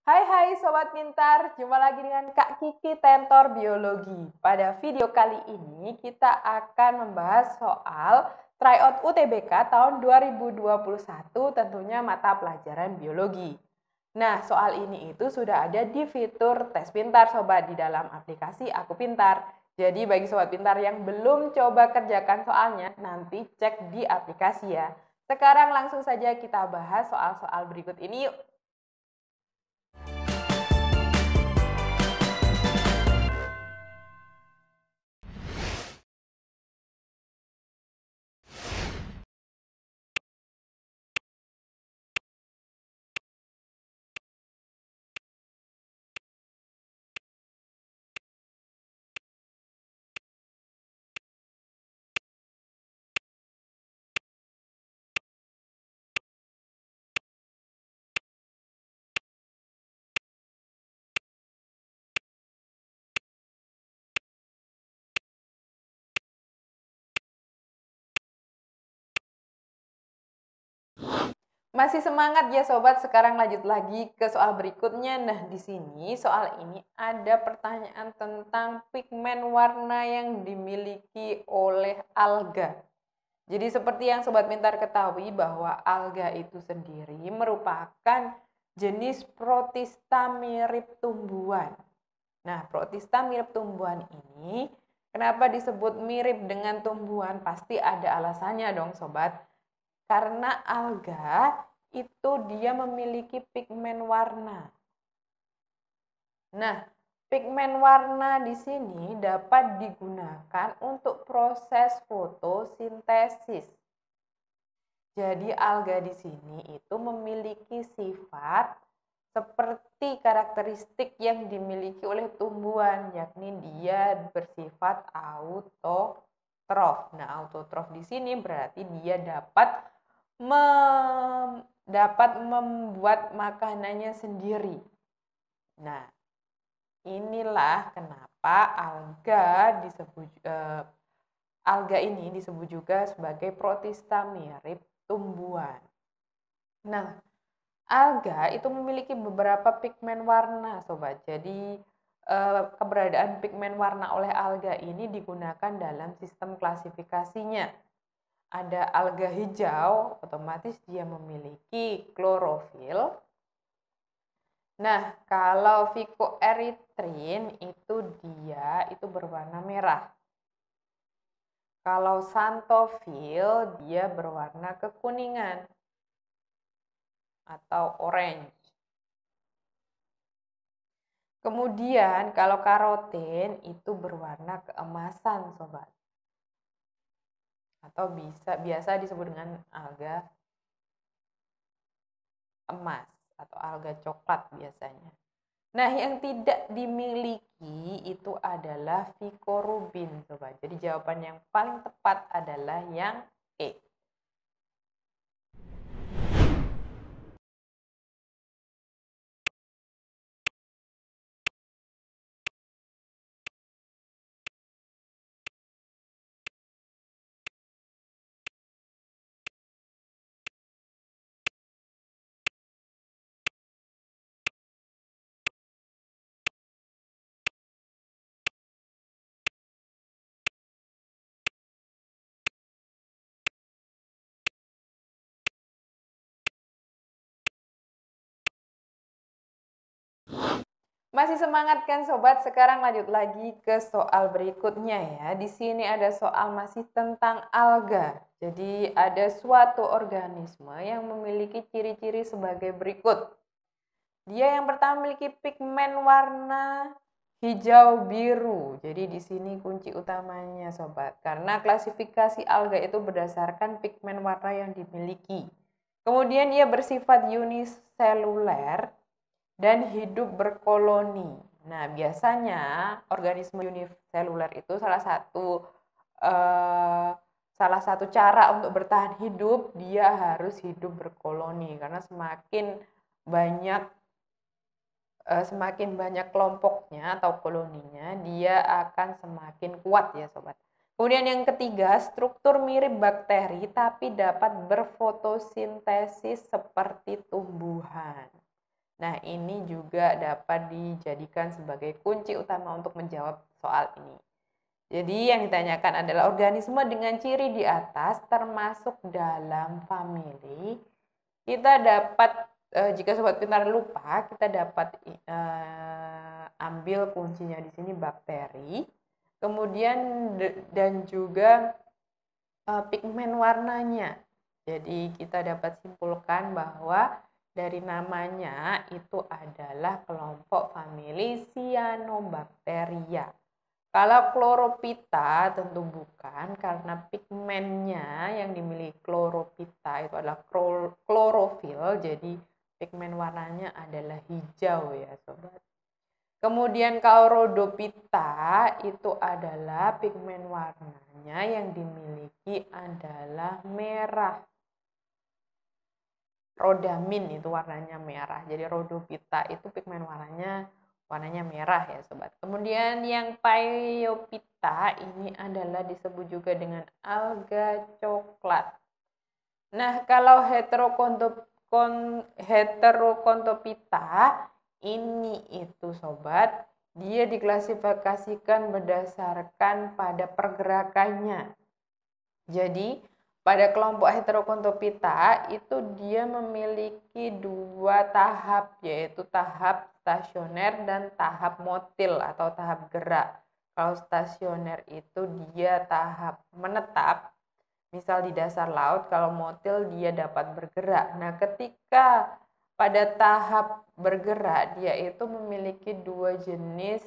Hai Sobat Pintar, jumpa lagi dengan Kak Kiki Tentor Biologi. Pada video kali ini kita akan membahas soal tryout UTBK tahun 2021, tentunya mata pelajaran biologi. Nah, soal ini itu sudah ada di fitur tes pintar Sobat di dalam aplikasi Aku Pintar. Jadi bagi Sobat Pintar yang belum coba kerjakan soalnya, nanti cek di aplikasi ya. Sekarang langsung saja kita bahas soal-soal berikut ini yuk. Masih semangat ya sobat? Sekarang lanjut lagi ke soal berikutnya. Nah, di sini soal ini ada pertanyaan tentang pigmen warna yang dimiliki oleh alga. Jadi seperti yang sobat pintar ketahui bahwa alga itu sendiri merupakan jenis protista mirip tumbuhan. Nah, protista mirip tumbuhan ini kenapa disebut mirip dengan tumbuhan? Pasti ada alasannya dong sobat. Karena alga itu dia memiliki pigmen warna. Nah, pigmen warna di sini dapat digunakan untuk proses fotosintesis. Jadi alga di sini itu memiliki sifat seperti karakteristik yang dimiliki oleh tumbuhan, yakni dia bersifat autotrof. Nah, autotrof di sini berarti dia dapat membuat makanannya sendiri. Nah, inilah kenapa alga ini disebut juga sebagai protista mirip tumbuhan. Nah, alga itu memiliki beberapa pigmen warna, sobat. Jadi keberadaan pigmen warna oleh alga ini digunakan dalam sistem klasifikasinya. Ada alga hijau, otomatis dia memiliki klorofil. Nah, kalau phycoerythrin dia berwarna merah. Kalau xanthophyll dia berwarna kekuningan atau orange. Kemudian kalau karoten itu berwarna keemasan, sobat. Atau biasa disebut dengan alga emas atau alga coklat biasanya. Nah, yang tidak dimiliki itu adalah phycorubin, sobat. Jadi jawaban yang paling tepat adalah yang E. Masih semangat kan sobat? Sekarang lanjut lagi ke soal berikutnya ya. Di sini ada soal masih tentang alga. Jadi ada suatu organisme yang memiliki ciri-ciri sebagai berikut. Dia yang pertama memiliki pigmen warna hijau biru. Jadi di sini kunci utamanya sobat. Karena klasifikasi alga itu berdasarkan pigmen warna yang dimiliki. Kemudian dia bersifat uniseluler dan hidup berkoloni. Nah, biasanya organisme uniseluler itu salah satu cara untuk bertahan hidup, dia harus hidup berkoloni karena semakin banyak kelompoknya atau koloninya, dia akan semakin kuat ya sobat. Kemudian yang ketiga, struktur mirip bakteri tapi dapat berfotosintesis seperti tumbuhan. Nah, ini juga dapat dijadikan sebagai kunci utama untuk menjawab soal ini. Jadi yang ditanyakan adalah organisme dengan ciri di atas termasuk dalam famili. Kita dapat, jika sobat pintar lupa, kita dapat ambil kuncinya di sini bakteri. Kemudian dan juga pigmen warnanya. Jadi kita dapat simpulkan bahwa dari namanya itu adalah kelompok famili Cyanobacteria. Kalau Chlorophyta tentu bukan, karena pigmennya yang dimiliki Chlorophyta itu adalah klorofil, jadi pigmen warnanya adalah hijau ya sobat. Kemudian kalau Rhodophyta itu adalah pigmen warnanya yang dimiliki adalah merah. Rhodamin itu warnanya merah. Jadi Rhodophyta itu pigmen warnanya merah ya sobat. Kemudian yang Phaeophyta ini adalah disebut juga dengan alga coklat. Nah, kalau Heterokontophyta ini itu sobat, dia diklasifikasikan berdasarkan pada pergerakannya. Jadi pada kelompok Heterokontophyta itu dia memiliki 2 tahap, yaitu tahap stasioner dan tahap motil atau tahap gerak. Kalau stasioner itu dia tahap menetap, misal di dasar laut. Kalau motil dia dapat bergerak. Nah, ketika pada tahap bergerak dia itu memiliki 2 jenis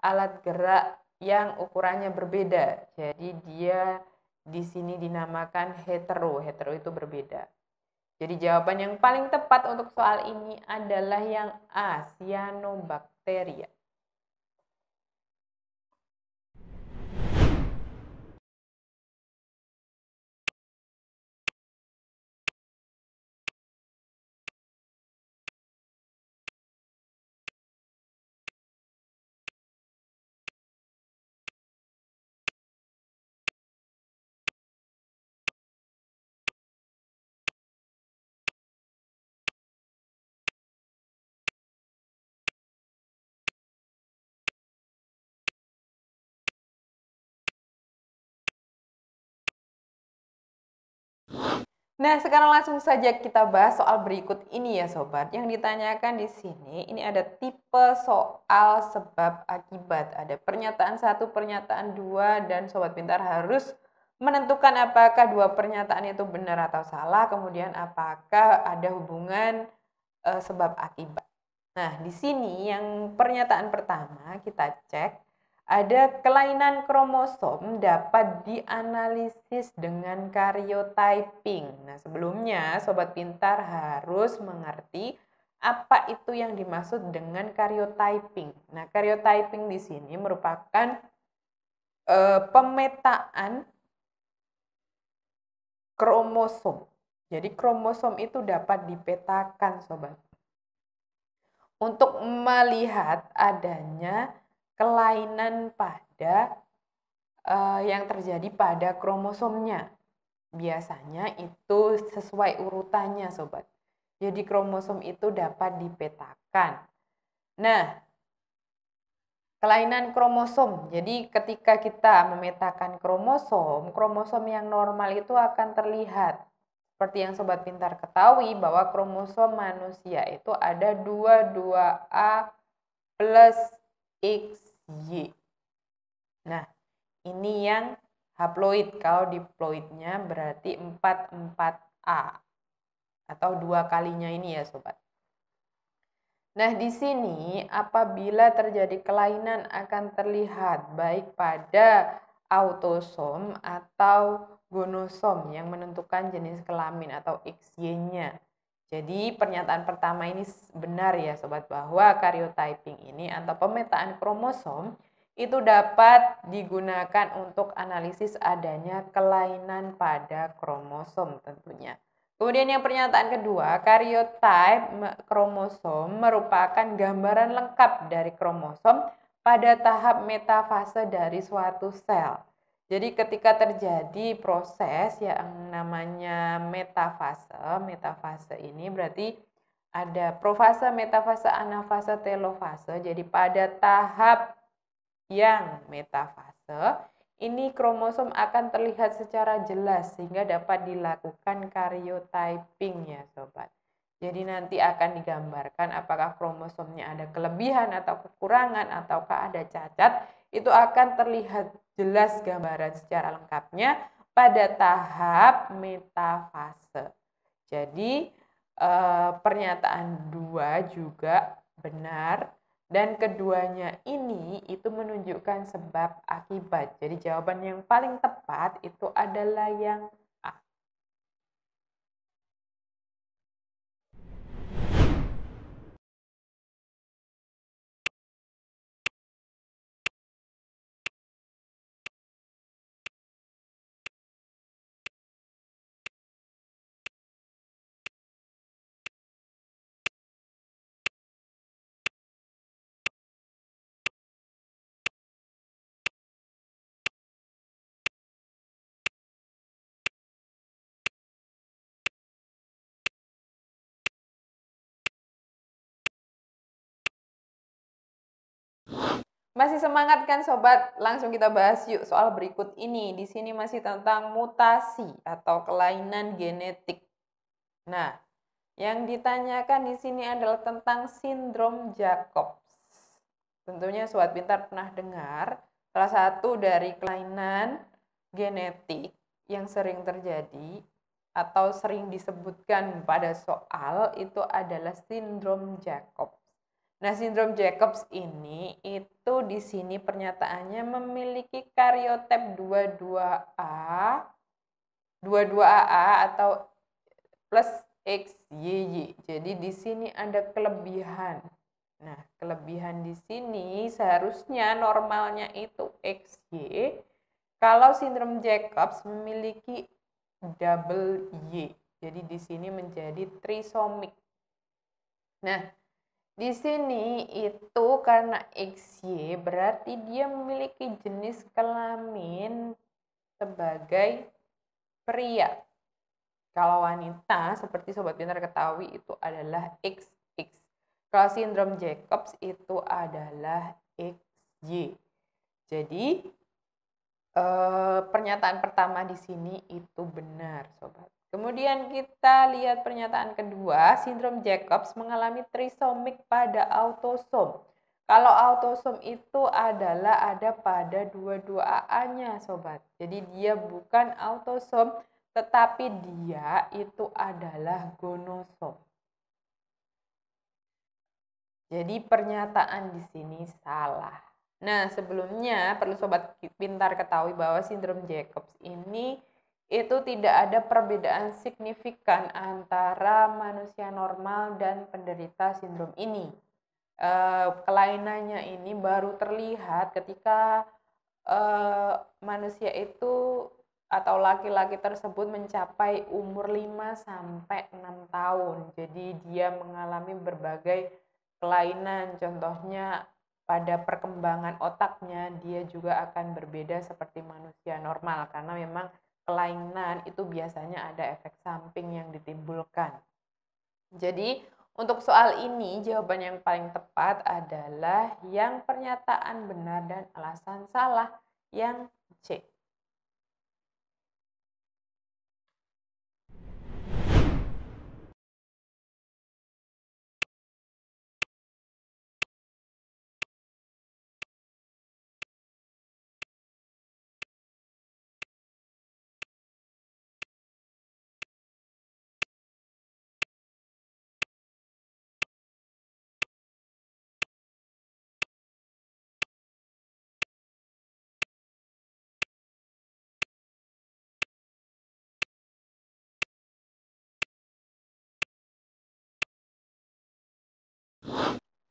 alat gerak yang ukurannya berbeda. Jadi dia di sini dinamakan hetero. Hetero itu berbeda. Jadi jawaban yang paling tepat untuk soal ini adalah yang A, Cyanobacteria. Nah, sekarang langsung saja kita bahas soal berikut ini ya sobat. Yang ditanyakan di sini, ini ada tipe soal sebab akibat. Ada pernyataan 1, pernyataan 2, dan sobat pintar harus menentukan apakah 2 pernyataan itu benar atau salah, kemudian apakah ada hubungan sebab akibat. Nah, di sini yang pernyataan pertama kita cek. Ada kelainan kromosom dapat dianalisis dengan karyotyping. Nah, sebelumnya sobat pintar harus mengerti apa itu yang dimaksud dengan karyotyping. Nah, karyotyping di sini merupakan pemetaan kromosom. Jadi kromosom itu dapat dipetakan sobat, untuk melihat adanya kelainan pada yang terjadi pada kromosomnya. Biasanya itu sesuai urutannya sobat. Jadi kromosom itu dapat dipetakan. Nah, kelainan kromosom. Jadi ketika kita memetakan kromosom yang normal itu akan terlihat. Seperti yang sobat pintar ketahui bahwa kromosom manusia itu ada 22A plus XY. Nah, ini yang haploid. Kalau diploidnya berarti 44A. Atau 2 kalinya ini ya sobat. Nah, di sini apabila terjadi kelainan akan terlihat baik pada autosom atau gonosom yang menentukan jenis kelamin atau XY-nya. Jadi pernyataan pertama ini benar ya sobat, bahwa karyotyping ini atau pemetaan kromosom itu dapat digunakan untuk analisis adanya kelainan pada kromosom tentunya. Kemudian yang pernyataan kedua, karyotype kromosom merupakan gambaran lengkap dari kromosom pada tahap metafase dari suatu sel. Jadi ketika terjadi proses yang namanya metafase ini berarti ada profase, metafase, anafase, telofase. Jadi pada tahap yang metafase, ini kromosom akan terlihat secara jelas sehingga dapat dilakukan karyotyping ya sobat. Jadi nanti akan digambarkan apakah kromosomnya ada kelebihan atau kekurangan ataukah ada cacat, itu akan terlihat jelas gambaran secara lengkapnya pada tahap metafase. Jadi pernyataan 2 juga benar dan keduanya ini itu menunjukkan sebab akibat. Jadi jawaban yang paling tepat itu adalah yang A. Masih semangat kan sobat? Langsung kita bahas yuk soal berikut ini. Di sini masih tentang mutasi atau kelainan genetik. Nah, yang ditanyakan di sini adalah tentang sindrom Jacobs. Tentunya sobat pintar pernah dengar salah satu dari kelainan genetik yang sering terjadi atau sering disebutkan pada soal itu adalah sindrom Jacobs. Nah, sindrom Jacobs ini itu di sini pernyataannya memiliki karyotip 22AA atau plus XYY. Jadi di sini ada kelebihan. Nah, kelebihan di sini seharusnya normalnya itu XY. Kalau sindrom Jacobs memiliki double Y. Jadi di sini menjadi trisomik. Nah, di sini itu karena XY berarti dia memiliki jenis kelamin sebagai pria. Kalau wanita seperti sobat pintar ketahui itu adalah XX. Kalau sindrom Jacobs itu adalah XY. Jadi pernyataan pertama di sini itu benar sobat. Kemudian kita lihat pernyataan kedua, sindrom Jacobs mengalami trisomik pada autosom. Kalau autosom itu adalah ada pada 22AA-nya sobat. Jadi dia bukan autosom, tetapi dia itu adalah gonosom. Jadi pernyataan di sini salah. Nah, sebelumnya perlu sobat pintar ketahui bahwa sindrom Jacobs ini itu tidak ada perbedaan signifikan antara manusia normal dan penderita sindrom ini. Kelainannya ini baru terlihat ketika manusia itu atau laki-laki tersebut mencapai umur 5 sampai 6 tahun. Jadi dia mengalami berbagai kelainan, contohnya pada perkembangan otaknya dia juga akan berbeda seperti manusia normal karena memang kelainan itu biasanya ada efek samping yang ditimbulkan. Jadi untuk soal ini jawaban yang paling tepat adalah yang pernyataan benar dan alasan salah yang C.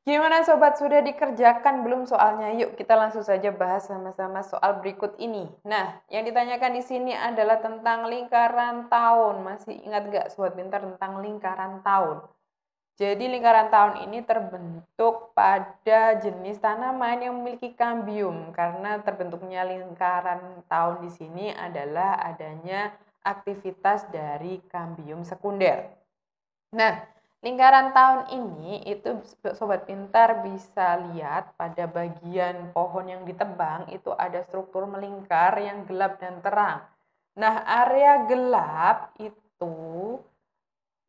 Gimana sobat, sudah dikerjakan belum soalnya? Yuk kita langsung saja bahas sama-sama soal berikut ini. Nah, yang ditanyakan di sini adalah tentang lingkaran tahun. Masih ingat gak sobat pintar tentang lingkaran tahun? Jadi lingkaran tahun ini terbentuk pada jenis tanaman yang memiliki kambium. Karena terbentuknya lingkaran tahun di sini adalah adanya aktivitas dari kambium sekunder. Nah, Lingkaran tahun ini itu Sobat Pintar bisa lihat pada bagian pohon yang ditebang itu ada struktur melingkar yang gelap dan terang. Nah, area gelap itu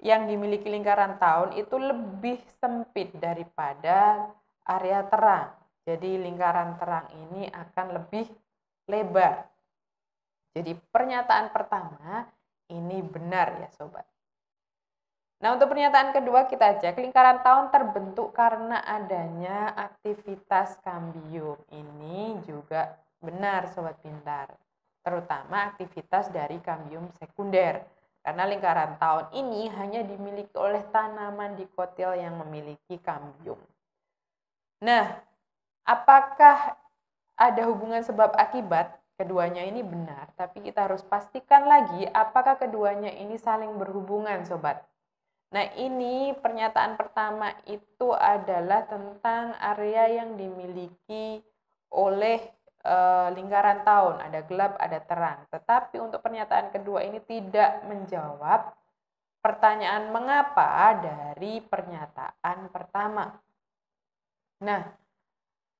yang dimiliki lingkaran tahun itu lebih sempit daripada area terang. Jadi lingkaran terang ini akan lebih lebar. Jadi pernyataan pertama ini benar ya Sobat. Nah, untuk pernyataan kedua kita cek, lingkaran tahun terbentuk karena adanya aktivitas kambium. Ini juga benar Sobat Pintar, terutama aktivitas dari kambium sekunder. Karena lingkaran tahun ini hanya dimiliki oleh tanaman dikotil yang memiliki kambium. Nah, apakah ada hubungan sebab akibat? Keduanya ini benar, tapi kita harus pastikan lagi apakah keduanya ini saling berhubungan Sobat. Nah, ini pernyataan pertama itu adalah tentang area yang dimiliki oleh lingkaran tahun, ada gelap, ada terang. Tetapi untuk pernyataan kedua ini tidak menjawab pertanyaan mengapa dari pernyataan pertama. Nah,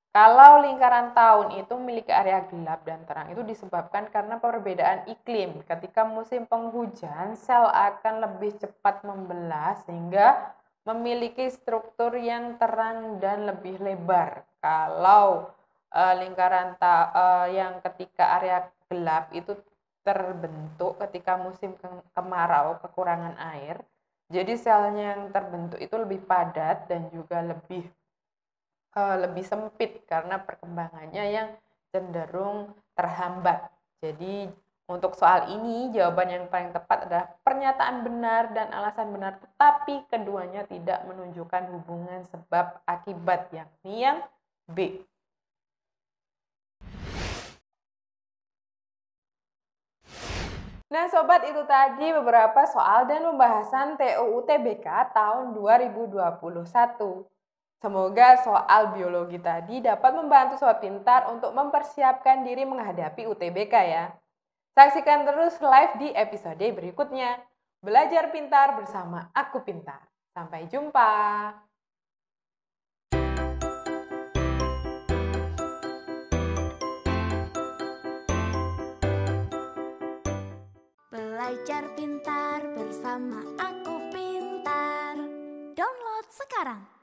kalau lingkaran tahun itu memiliki area gelap dan terang itu disebabkan karena perbedaan iklim. Ketika musim penghujan, sel akan lebih cepat membelah sehingga memiliki struktur yang terang dan lebih lebar. Kalau lingkaran yang ketika area gelap itu terbentuk ketika musim kemarau, kekurangan air. Jadi selnya yang terbentuk itu lebih padat dan juga lebih sempit karena perkembangannya yang cenderung terhambat. Jadi untuk soal ini jawaban yang paling tepat adalah pernyataan benar dan alasan benar, tetapi keduanya tidak menunjukkan hubungan sebab akibat, yakni yang B. Nah Sobat, itu tadi beberapa soal dan pembahasan TUU TBK tahun 2021. Semoga soal biologi tadi dapat membantu Sobat Pintar untuk mempersiapkan diri menghadapi UTBK ya. Saksikan terus live di episode berikutnya. Belajar pintar bersama Aku Pintar. Sampai jumpa. Belajar pintar bersama Aku Pintar. Download sekarang.